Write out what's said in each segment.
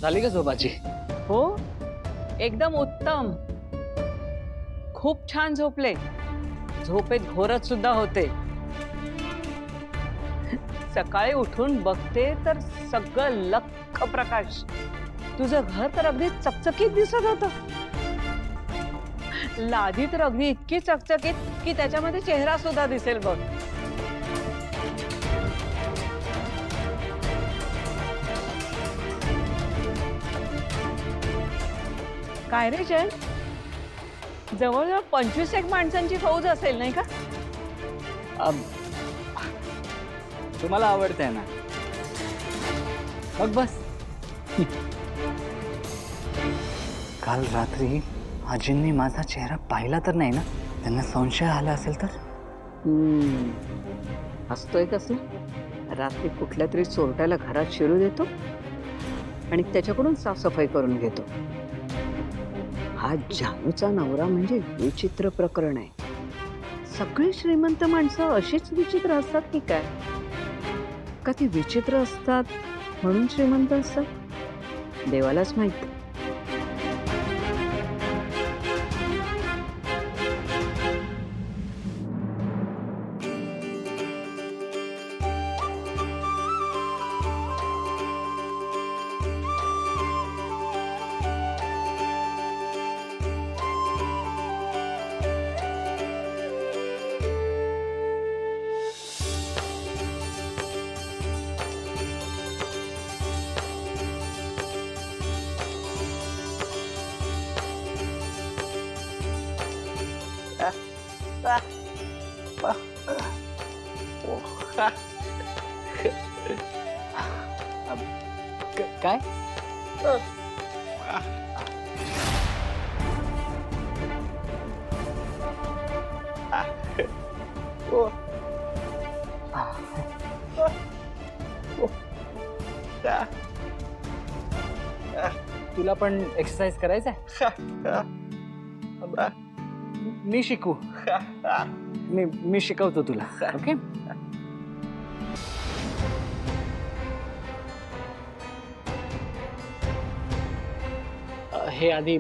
झाली का झोपाची? हो, एकदम उत्तम. खूप छान झोपले. झोपेत घोरत सुद्धा होते. सकाळी उठून बघते तर सगळं लख्ख प्रकाश. तुझं घर तर अगदी चकचकीत दिसत होतं. लादी तर अगदी इतकी चकचकीत की त्याच्यामध्ये चेहरा सुद्धा दिसेल बघ. काय रे जय, जवळजवळ 25 माणसांची फौज असेल नाही का? तुम्हाला आवडतंय ना, मग बस. काल रात्री आजींनी माझा चेहरा पाहिला तर नाही ना? त्यांना संशय आला असेल तर? हसतोय कसं? रात्री कुठल्या तरी चोरट्याला घरात शिरू देतो आणि त्याच्याकडून साफसफाई करून घेतो. हा जानूचा नवरा म्हणजे विचित्र प्रकरण आहे. सगळी श्रीमंत माणसं अशीच विचित्र असतात की काय? का ती विचित्र असतात म्हणून श्रीमंत असतात? देवालाच माहित. काय? तुला पण एक्सरसाइज करायचंय? मी शिकू. मी शिकवतो तुला. ओके. हे आधी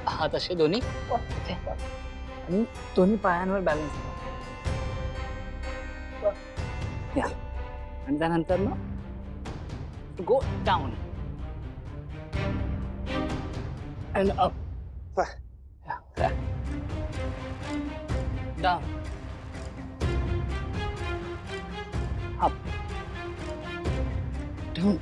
हात असे दोन्ही आणि दोन्ही पायांवर बॅलन्स. या आणि त्यानंतर मग go down and up. Down up down